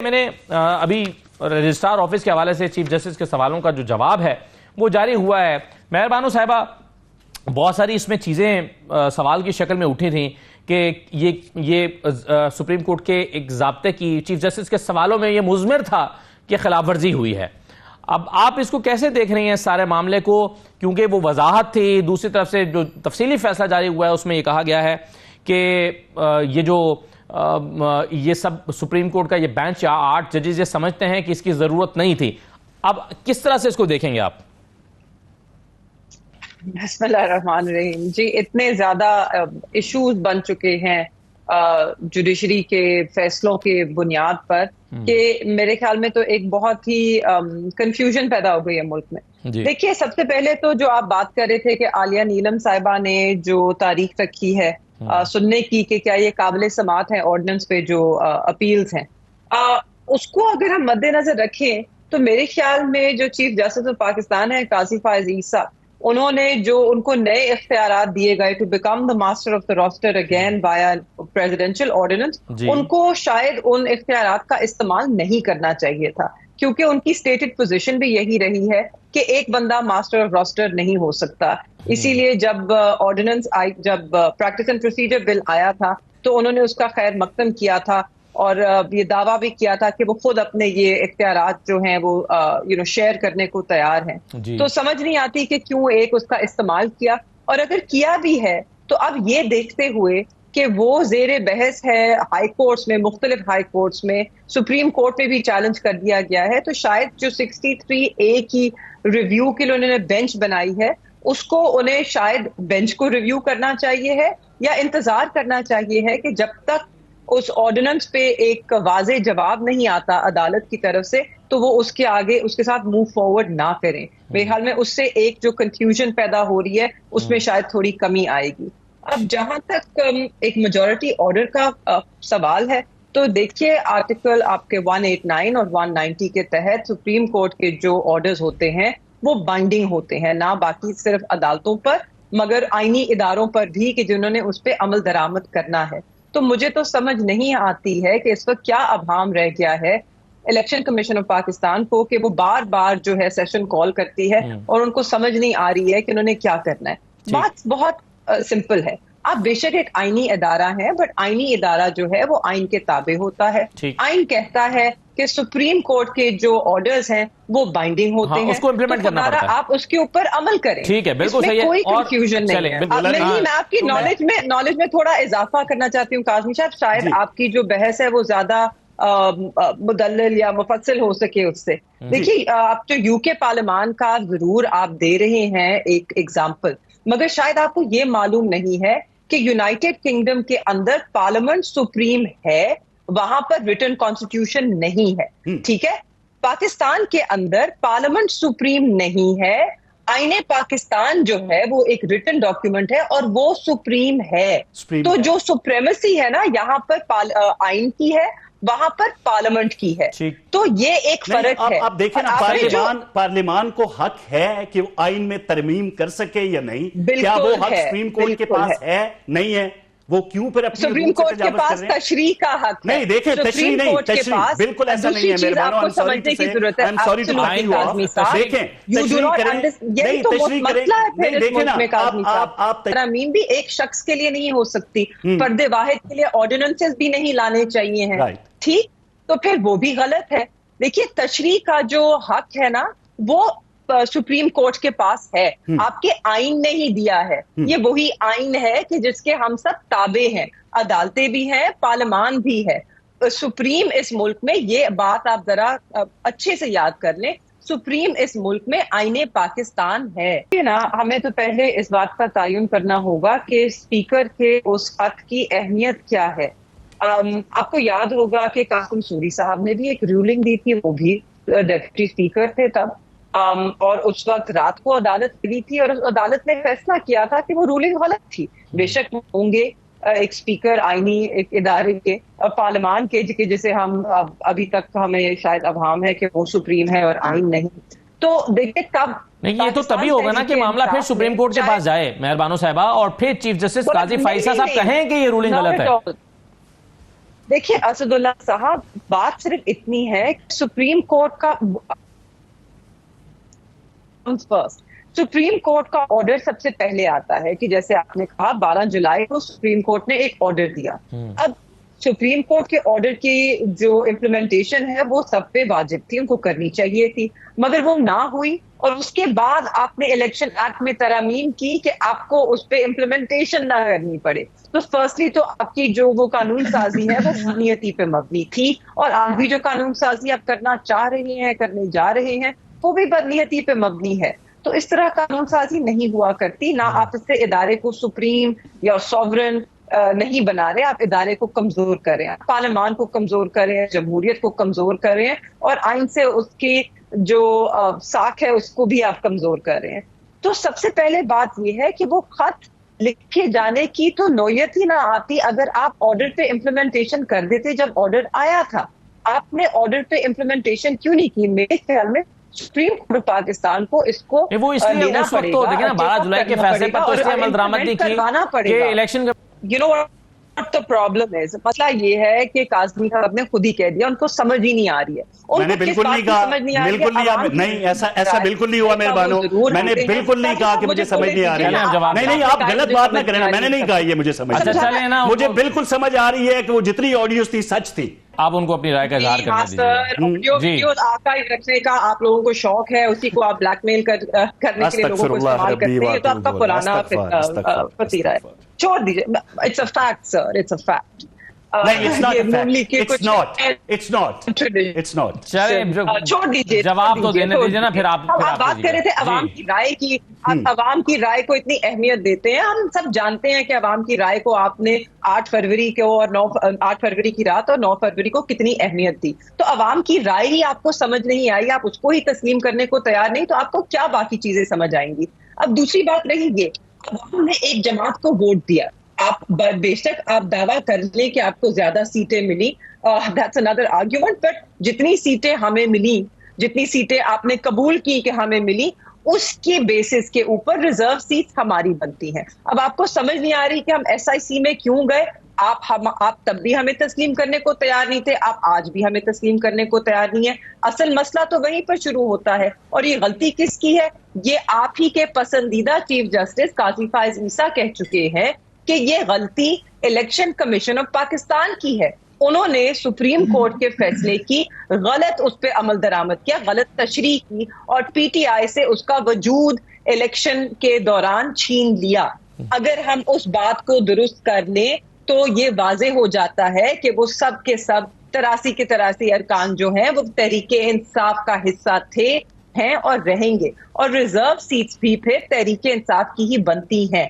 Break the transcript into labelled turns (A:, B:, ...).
A: میں نے ابھی رجسٹرار آفس کے حوالے سے چیف جسٹس کے سوالوں کا جو جواب ہے وہ جاری ہوا ہے۔ مہربانو صاحبہ، بہت ساری اس میں چیزیں سوال کی شکل میں اٹھی تھیں کہ یہ سپریم کورٹ کے ایک ضابطے کی چیف جسٹس کے سوالوں میں یہ مضمر تھا کہ خلاف ورزی ہوئی ہے۔ اب آپ اس کو کیسے دیکھ رہی ہیں سارے معاملے کو، کیونکہ وہ وضاحت تھی، دوسری طرف سے جو تفصیلی فیصلہ جاری ہوا ہے اس میں یہ کہا گیا ہے کہ یہ سب سپریم کورٹ کا یہ بینچ یا 8 ججز یہ سمجھتے ہیں کہ اس کی ضرورت نہیں تھی۔ اب کس طرح سے اس کو دیکھیں گے آپ؟
B: بسم اللہ الرحمن الرحیم۔ جی، اتنے زیادہ ایشوز بن چکے ہیں جوڈیشری کے فیصلوں کے بنیاد پر کہ میرے خیال میں تو ایک بہت ہی کنفیوژن پیدا ہو گئی ہے ملک میں۔ دیکھیے، سب سے پہلے تو جو آپ بات کر رہے تھے کہ عالیہ نیلم صاحبہ نے جو تاریخ رکھی ہے سننے کی کہ کیا یہ قابل سماعت ہے آرڈیننس پہ جو اپیلز ہیں، اس کو اگر ہم مد نظر رکھیں تو میرے خیال میں جو چیف جسٹس آف پاکستان ہے قاضی فائز عیسیٰ، انہوں نے جو ان کو نئے اختیارات دیے گئے to become the master of the roster again by a presidential ordinance, ان کو شاید ان اختیارات کا استعمال نہیں کرنا چاہیے تھا، کیونکہ ان کی اسٹیٹڈ پوزیشن بھی یہی رہی ہے کہ ایک بندہ ماسٹر آف روسٹر نہیں ہو سکتا۔ اسی لیے جب آرڈیننس جب پریکٹس اینڈ پروسیجر بل آیا تھا تو انہوں نے اس کا خیر مقدم کیا تھا اور یہ دعویٰ بھی کیا تھا کہ وہ خود اپنے یہ اختیارات جو ہیں وہ شیئر کرنے کو تیار ہیں۔ تو سمجھ نہیں آتی کہ کیوں ایک اس کا استعمال کیا، اور اگر کیا بھی ہے تو اب یہ دیکھتے ہوئے کہ وہ زیر بحث ہے ہائی کورٹس میں، مختلف ہائی کورٹس میں، سپریم کورٹ میں بھی چیلنج کر دیا گیا ہے، تو شاید جو 63A کی ریویو کے لیے انہوں نے بینچ بنائی ہے اس کو انہیں شاید بینچ کو ریویو کرنا چاہیے ہے یا انتظار کرنا چاہیے ہے کہ جب تک اس آرڈیننس پہ ایک واضح جواب نہیں آتا عدالت کی طرف سے تو وہ اس کے آگے اس کے ساتھ موو فارورڈ نہ کریں۔ میرے خیال میں اس سے ایک جو کنفیوژن پیدا ہو رہی ہے اس میں شاید تھوڑی کمی آئے گی۔ اب جہاں تک ایک میجورٹی آرڈر کا سوال ہے تو دیکھیے، آرٹیکل آپ کے 189 اور 190 کے تحت سپریم کورٹ کے جو آرڈرز ہوتے ہیں وہ بائنڈنگ ہوتے ہیں، نہ باقی صرف عدالتوں پر مگر آئینی اداروں پر بھی کہ جنہوں نے اس پہ عمل درآمد کرنا ہے۔ تو مجھے تو سمجھ نہیں آتی ہے کہ اس وقت کیا ابہام رہ گیا ہے الیکشن کمیشن آف پاکستان کو کہ وہ بار بار جو ہے سیشن کال کرتی ہے اور ان کو سمجھ نہیں آ رہی ہے کہ انہوں نے کیا کرنا ہے۔ بات بہت سمپل ہے، آپ بے شک ایک آئینی ادارہ ہیں بٹ آئینی ادارہ جو ہے وہ آئین کے تابع ہوتا ہے۔ آئین کہتا ہے کہ سپریم کورٹ کے جو آرڈرز ہیں وہ بائنڈنگ ہوتے ہیں،
A: اس کو امپلیمنٹ کرنا پڑتا ہے،
B: آپ اس کے اوپر عمل کریں۔
A: ٹھیک ہے، بالکل صحیح ہے،
B: کوئی کنفیوژن نہیں ہے۔ میں آپ کی نالج میں تھوڑا اضافہ کرنا چاہتی ہوں کاظمی صاحب، شاید آپ کی جو بحث ہے وہ زیادہ مدلل یا مفصل ہو سکے اس سے۔ دیکھیے، آپ جو یو کے پارلیمان کا ضرور آپ دے رہے ہیں ایک ایگزامپل، مگر شاید آپ کو یہ معلوم نہیں ہے کہ یونائٹڈ کنگڈم کے اندر پارلیمنٹ سپریم ہے، وہاں پر ریٹن کانسٹیٹیوشن نہیں ہے، ٹھیک ہے۔ پاکستان کے اندر پارلیمنٹ سپریم نہیں ہے، آئین پاکستان جو ہے وہ ایک ریٹن ڈاکیومنٹ ہے اور وہ سپریم ہے۔ تو جو سپریمیسی ہے نا یہاں پر آئین کی ہے، وہاں پر پارلیمنٹ کی ہے، تو یہ ایک فرق ہے۔
C: آپ دیکھیں نا، پارلیمان کو حق ہے کہ وہ آئین میں ترمیم کر سکے یا نہیں، کیا وہ حق سپریم کورٹ کے پاس ہے؟ نہیں ہے، وہ کیوں پھر اپنی
B: سپریم کورٹ کے پاس تشریح کا حق ہے؟
C: نہیں، دیکھیں، تشریح نہیں، تشریح بالکل ایسا نہیں ہے میرے بھائیوں،
B: آپ کو سمجھنے کی ضرورت ہے۔
C: دیکھیں، تشریح کریں، نہیں تشریح کریں، نہیں دیکھیں نا، آپ
B: ترمیم بھی ایک شخص کے لیے نہیں ہو سکتی، فرد واحد کے لیے آرڈیننسز بھی نہیں لانے چاہیے ہیں، ٹھیک؟ تو پھر وہ بھی غلط ہے۔ دیکھیے، تشریح کا جو حق ہے نا وہ سپریم کورٹ کے پاس ہے، آپ کے آئین نے ہی دیا ہے۔ یہ وہی آئین ہے کہ جس کے ہم سب تابع ہیں، عدالتیں بھی ہیں، پارلیمان بھی ہے۔ سپریم اس ملک میں، یہ بات آپ ذرا اچھے سے یاد کر لیں، سپریم اس ملک میں آئین پاکستان ہے نا۔ ہمیں تو پہلے اس بات کا تعین کرنا ہوگا کہ اسپیکر کے اس خط کی اہمیت کیا ہے۔ آپ کو یاد ہوگا کہ قاسم سوری صاحب نے بھی ایک رولنگ دی تھی، وہ بھی ڈیپٹی اسپیکر تھے تب، اور اس وقت رات کو عدالت ملی تھی اور عدالت نے فیصلہ کیا تھا کہ وہ رولنگ غلط تھی۔ بے شک ہوں گے ایک اسپیکر آئینی ایک ادارے کے پارلیمان کے جسے ہم ابھی تک ہمیں شاید ابہام ہے کہ وہ سپریم ہے اور آئین نہیں، تو دیکھیں کب
A: نہیں، یہ تو تبھی ہوگا نا کہ معاملہ پھر سپریم کورٹ کے پاس جائے مہربانو صاحبہ، اور پھر چیف جسٹس قاضی فائز صاحب کہیں کہ یہ رولنگ غلط ہے۔
B: دیکھیے اسداللہ صاحب، بات صرف اتنی ہے کہ سپریم کورٹ کا سپریم کورٹ کا آرڈر سب سے پہلے آتا ہے، کہ جیسے آپ نے کہا 12 جولائی کو سپریم کورٹ نے ایک آرڈر دیا. اب سپریم کورٹ کے آرڈر کی جو امپلیمنٹیشن ہے وہ سب پہ واجب تھی، ان کو کرنی چاہیے تھی، مگر وہ نہ ہوئی. اور اس کے بعد آپ نے الیکشن ایکٹ میں ترامیم کی کہ آپ کو اس پہ امپلیمنٹیشن نہ کرنی پڑے. تو فرسٹلی تو آپ کی جو وہ قانون سازی ہے وہ بدنیتی پہ مبنی تھی، اور آپ بھی جو قانون سازی آپ کرنا چاہ رہے ہیں، کرنے جا رہے ہیں، وہ بھی بدنیتی پہ مبنی ہے. تو اس طرح قانون سازی نہیں ہوا کرتی. نہ آپ اس سے ادارے کو سپریم یا سوورن نہیں بنا رہے، آپ ادارے کو کمزور کر رہے ہیں، پارلیمان کو کمزور کر رہے ہیں، جمہوریت کو کمزور کر رہے ہیں، اور آئین سے اس کی جو ساکھ ہے اس کو بھی آپ کمزور کر رہے ہیں. تو سب سے پہلے بات یہ ہے کہ وہ خط لکھے جانے کی تو نوعیت ہی نہ آتی اگر آپ آرڈر پہ امپلیمنٹیشن کر دیتے. جب آرڈر آیا تھا، آپ نے آرڈر پہ امپلیمنٹیشن کیوں نہیں کی؟ میرے خیال میں سپریم کورٹ پاکستان کو اس کو
A: وہ اس لیے اس وقت تو دیکھیں نا 12 جولائی کے فیصلے پر تو اس لیے عمل درآمد نہیں کی کہ الیکشن کا
B: You know what the problem is؟ مسئلہ یہ ہے کہ کاظمی صاحب نے خود ہی کہہ دیا ان کو سمجھ ہی نہیں آ رہی ہے.
C: میں نے بالکل نہیں کہا، بالکل نہیں، ایسا بالکل نہیں ہوا مہربانو. میں نے بالکل نہیں کہا کہ مجھے سمجھ نہیں آ رہی ہے. نہیں، آپ غلط بات نہ کریں نا. میں نے نہیں کہا یہ مجھے سمجھ مجھے بالکل سمجھ آ رہی ہے کہ وہ جتنی آڈیوز تھی سچ تھی.
A: آپ ان کو اپنی رائے کا اظہار کرنے دیجیے.
B: آرکائیو رکھنے کا آپ لوگوں کو شوق ہے، اسی کو آپ بلیک میل کرنے کے لیے لوگوں کو استعمال کرتے ہیں. یہ تو آپ کا پرانا وتیرہ ہے. چھوڑ دیجیے. It's a fact sir, it's a fact. چھوڑ دیجیے،
A: جواب تو دینے دیجیے نا. پھر آپ
B: بات کر رہے تھے عوام کی رائے کی. آپ عوام کی رائے کو اتنی اہمیت دیتے ہیں. ہم سب جانتے ہیں کہ عوام کی رائے کو آپ نے 8 فروری کو اور 8 فروری کی رات اور 9 فروری کو کتنی اہمیت دی. تو عوام کی رائے ہی آپ کو سمجھ نہیں آئی، آپ اس کو ہی تسلیم کرنے کو تیار نہیں، تو آپ کو کیا باقی چیزیں سمجھ آئیں گی؟ اب دوسری بات رہی یہ، عوام نے ایک جماعت کو ووٹ دیا. آپ بے شک آپ دعویٰ کر لیں کہ آپ کو زیادہ سیٹیں ملی، that's another argument، but جتنی سیٹیں ہمیں ملی، جتنی سیٹیں آپ نے قبول کی کہ ہمیں ملی، اس کے بیسس کے اوپر ریزرو سیٹس ہماری بنتی ہیں. اب آپ کو سمجھ نہیں آ رہی کہ ہم SIC میں کیوں گئے. آپ تب بھی ہمیں تسلیم کرنے کو تیار نہیں تھے، آپ آج بھی ہمیں تسلیم کرنے کو تیار نہیں ہے. اصل مسئلہ تو وہیں پر شروع ہوتا ہے. اور یہ غلطی کس کی ہے؟ یہ آپ ہی کے پسندیدہ چیف جسٹس قاضی فائز عیسیٰ کہہ چکے ہیں کہ یہ غلطی الیکشن کمیشن آف پاکستان کی ہے. انہوں نے سپریم کورٹ کے فیصلے کی غلط اس پہ عمل درآمد کیا، غلط تشریح کی، اور PTI سے اس کا وجود الیکشن کے دوران چھین لیا. اگر ہم اس بات کو درست کر لیں تو یہ واضح ہو جاتا ہے کہ وہ سب کے سب 83 کے 83 ارکان جو ہیں وہ تحریک انصاف کا حصہ تھے، ہیں اور رہیں گے. اور ریزرو سیٹس بھی پھر تحریک انصاف کی ہی بنتی ہیں.